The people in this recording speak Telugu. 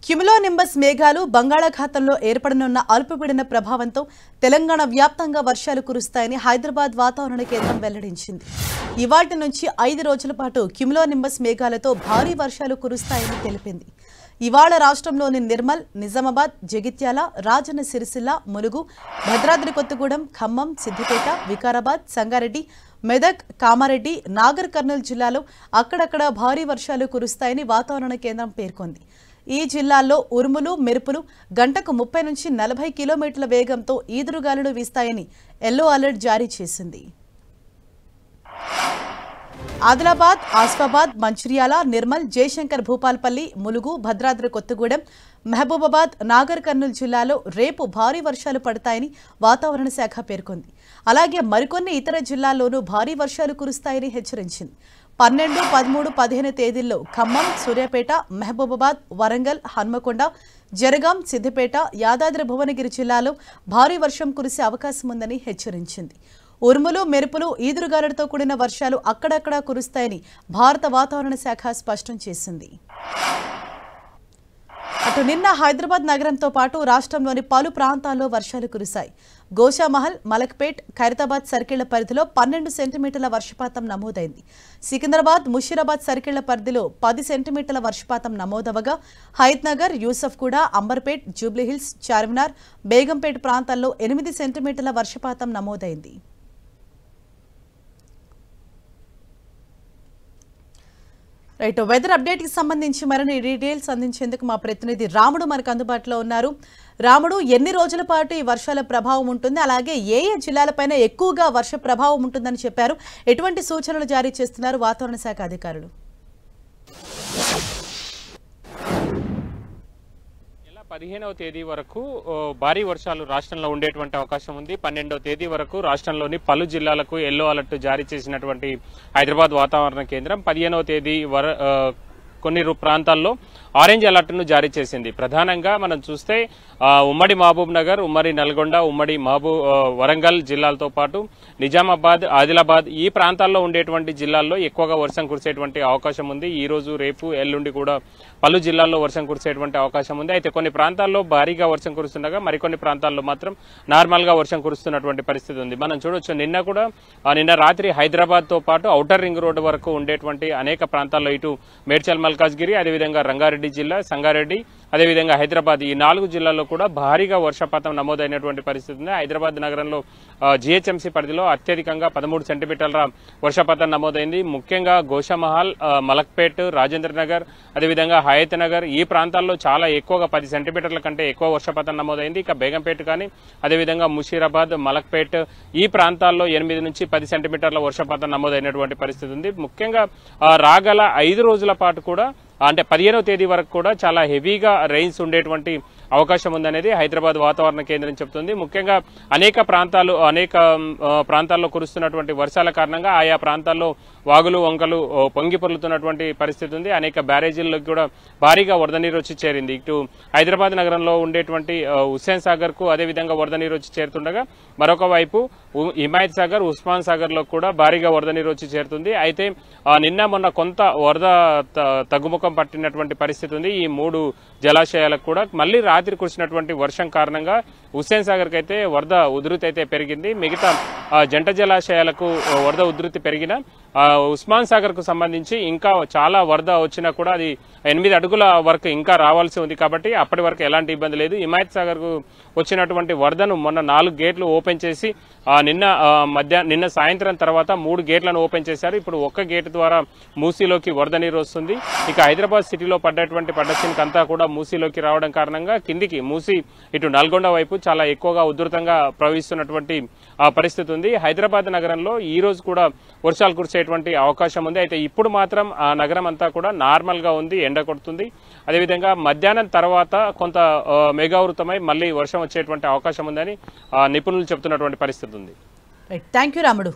క్యుములోనింబస్ మేఘాలు బంగాళాఖాతంలో ఏర్పడనున్న అల్పపీడన ప్రభావంతో తెలంగాణ వ్యాప్తంగా వర్షాలు కురుస్తాయని హైదరాబాద్ వాతావరణ కేంద్రం వెల్లడించింది. ఇవాల్టి నుంచి 5 రోజుల పాటు క్యుములోనింబస్ మేఘాలతో భారీ వర్షాలు కురుస్తాయని తెలిపింది. ఇవాళ రాష్ట్రంలోని నిర్మల్, నిజామాబాద్, జగిత్యాల, రాజన్న సిరిసిల్ల, ములుగు, భద్రాద్రి కొత్తగూడెం, ఖమ్మం, సిద్దిపేట, వికారాబాద్, సంగారెడ్డి, మెదక్, కామారెడ్డి, నాగర్ కర్నూలు జిల్లాలో అక్కడక్కడ భారీ వర్షాలు కురుస్తాయని వాతావరణ కేంద్రం పేర్కొంది. ఈ జిల్లాల్లో ఉరుములు, మెరుపులు గంటకు 30 నుంచి 40 కిలోమీటర్ల వేగంతో ఈదురుగాలులు వీస్తాయని ఎల్లో అలర్ట్ జారీ చేసింది. ఆదిలాబాద్, ఆసిఫాబాద్, మంచిర్యాల, నిర్మల్, జయశంకర్ భూపాల్పల్లి, ములుగు, భద్రాద్రి కొత్తగూడెం, మహబూబాబాద్, నాగర్ కర్నూలు జిల్లాలో రేపు భారీ వర్షాలు పడతాయని వాతావరణ శాఖ పేర్కొంది. అలాగే మరికొన్ని ఇతర జిల్లాల్లోనూ భారీ వర్షాలు కురుస్తాయని హెచ్చరించింది. 12, 13, 15 తేదీల్లో ఖమ్మం, సూర్యాపేట, మహబూబాబాద్, వరంగల్, హన్మకొండ, జనగాం, సిద్దిపేట, యాదాద్రి భువనగిరి జిల్లాలో భారీ వర్షం కురిసే అవకాశం ఉందని హెచ్చరించింది. ఉరుములు, మెరుపులు, ఈదురుగాలులతో కూడిన వర్షాలు అక్కడక్కడా కురుస్తాయని భారత వాతావరణ శాఖ స్పష్టం చేసింది. అటు నిన్న హైదరాబాద్ నగరంతో పాటు రాష్ట్రంలోని పలు ప్రాంతాల్లో వర్షాలు కురిశాయి. గోషామహల్, మలక్పేట్, ఖైరతాబాద్ సర్కిళ్ల పరిధిలో 12 సెంటీమీటర్ల వర్షపాతం నమోదైంది. సికింద్రాబాద్, ముషీరాబాద్ సర్కిళ్ల పరిధిలో 10 సెంటీమీటర్ల వర్షపాతం నమోదవగా హయత్నగర్, యూసఫ్గూడ, అంబర్పేట్, జూబ్లీహిల్స్, చార్మినార్, బేగంపేట్ ప్రాంతాల్లో 8 సెంటీమీటర్ల వర్షపాతం నమోదైంది. రైట్, వెదర్ అప్డేట్ కి సంబంధించి మరిన్ని డీటెయిల్స్ అందించేందుకు మా ప్రతినిధి రాముడు మనకు అందుబాటులో ఉన్నారు. రాముడు, ఎన్ని రోజుల పాటు ఈ వర్షాల ప్రభావం ఉంటుంది, అలాగే ఏ జిల్లాలపైన ఎక్కువగా వర్ష ప్రభావం ఉంటుందని చెప్పారు, ఎటువంటి సూచనలు జారీ చేస్తున్నారు వాతావరణ శాఖ అధికారులు? 15వ తేదీ వరకు భారీ వర్షాలు రాష్ట్రంలో ఉండేటువంటి అవకాశం ఉంది. 12వ తేదీ వరకు రాష్ట్రంలోని పలు జిల్లాలకు ఎల్లో అలర్ట్ జారీ చేసినటువంటి హైదరాబాద్ వాతావరణ కేంద్రం 15వ తేదీ కొన్ని ప్రాంతాల్లో ఆరెంజ్ అలర్ట్ను జారీ చేసింది. ప్రధానంగా మనం చూస్తే ఉమ్మడి మహబూబ్ నగర్, ఉమ్మడి నల్గొండ, ఉమ్మడి వరంగల్ జిల్లాలతో పాటు నిజామాబాద్, ఆదిలాబాద్ ఈ ప్రాంతాల్లో ఉండేటువంటి జిల్లాల్లో ఎక్కువగా వర్షం కురిసేటువంటి అవకాశం ఉంది. ఈ రోజు, రేపు, ఎల్లుండి కూడా పలు జిల్లాల్లో వర్షం కురిసేటువంటి అవకాశం ఉంది. అయితే కొన్ని ప్రాంతాల్లో భారీగా వర్షం కురుస్తుండగా మరికొన్ని ప్రాంతాల్లో మాత్రం నార్మల్ గా వర్షం కురుస్తున్నటువంటి పరిస్థితి ఉంది. మనం చూడొచ్చు, నిన్న రాత్రి హైదరాబాద్ తో పాటు ఔటర్ రింగ్ రోడ్డు వరకు ఉండేటువంటి అనేక ప్రాంతాల్లో ఇటు మేడ్చల్, మల్కాజ్గిరి, అదేవిధంగా రంగారెడ్డి జిల్లా, సంగారెడ్డి, అదేవిధంగా హైదరాబాద్ ఈ 4 జిల్లాల్లో కూడా భారీగా వర్షపాతం నమోదైనటువంటి పరిస్థితి ఉంది. హైదరాబాద్ నగరంలో జిహెచ్ఎంసీ పరిధిలో అత్యధికంగా 13 సెంటీమీటర్ల వర్షపాతం నమోదైంది. ముఖ్యంగా గోషామహల్, మలక్పేట్, రాజేంద్ర నగర్, అదేవిధంగా హయత్ నగర్ ఈ ప్రాంతాల్లో చాలా ఎక్కువగా 10 సెంటీమీటర్ల కంటే ఎక్కువ వర్షపాతం నమోదైంది. ఇక బేగంపేట కానీ, అదేవిధంగా ముషీరాబాద్, మలక్పేట్ ఈ ప్రాంతాల్లో 8 నుంచి 10 సెంటీమీటర్ల వర్షపాతం నమోదైనటువంటి పరిస్థితి ఉంది. ముఖ్యంగా రాగల 5 రోజుల పాటు కూడా, అంటే 15వ తేదీ వరకు కూడా చాలా హెవీగా రెయిన్స్ ఉండేటువంటి అవకాశం ఉందనేది హైదరాబాద్ వాతావరణ కేంద్రం చెబుతుంది. ముఖ్యంగా అనేక ప్రాంతాల్లో కురుస్తున్నటువంటి వర్షాల కారణంగా ఆయా ప్రాంతాల్లో వాగులు, వంకలు పొంగి పొర్లుతున్నటువంటి పరిస్థితి ఉంది. అనేక బ్యారేజీలకు కూడా భారీగా వరద నీరు వచ్చి చేరింది. ఇటు హైదరాబాద్ నగరంలో ఉండేటువంటి హుస్సేన్ సాగర్ కు అదేవిధంగా వరద నీరు వచ్చి చేరుతుండగా మరొక వైపు హిమాయత్ సాగర్, ఉస్మాన్ సాగర్ లో కూడా భారీగా వరద నీరు వచ్చి చేరుతుంది. అయితే నిన్న మొన్న కొంత వరద తగ్గుముఖం పట్టినటువంటి పరిస్థితి ఉంది. ఈ 3 జలాశయాలకు కూడా మళ్లీ రాత్రి కురిసినటువంటి వర్షం కారణంగా హుస్సేన్ సాగర్ కి అయితే వరద ఉధృతి అయితే పెరిగింది. మిగతా జంట జలాశయాలకు వరద ఉధృతి పెరిగిన ఉస్మాన్ సాగర్ కు సంబంధించి ఇంకా చాలా వరద వచ్చినా కూడా అది 8 అడుగుల వరకు ఇంకా రావాల్సి ఉంది. కాబట్టి అప్పటి వరకు ఎలాంటి ఇబ్బంది లేదు. హిమాయత్ సాగర్ కు వచ్చినటువంటి వరదను మొన్న 4 గేట్లు ఓపెన్ చేసి నిన్న సాయంత్రం తర్వాత 3 గేట్లను ఓపెన్ చేశారు. ఇప్పుడు 1 గేట్ ద్వారా మూసీలోకి వరద నీరు వస్తుంది. ఇక హైదరాబాద్ సిటీలో పడ్డచినక అంతా కూడా మూసీలోకి రావడం కారణంగా కిందికి మూసీ ఇటు నల్గొండ వైపు చాలా ఎక్కువగా ఉధృతంగా ప్రవహిస్తున్నటువంటి పరిస్థితి ఉంది. హైదరాబాద్ నగరంలో ఈ రోజు కూడా వర్షాలు కురిసేటువంటి అవకాశం ఉంది. అయితే ఇప్పుడు మాత్రం ఆ నగరం అంతా కూడా నార్మల్ గా ఉంది, ఎండ కొడుతుంది. అదేవిధంగా మధ్యాహ్నం తర్వాత కొంత మేఘావృతమై మళ్లీ వర్షం వచ్చేటువంటి అవకాశం ఉందని నిపుణులు చెబుతున్నటువంటి పరిస్థితి ఉంది. థ్యాంక్ యూ రాముడు.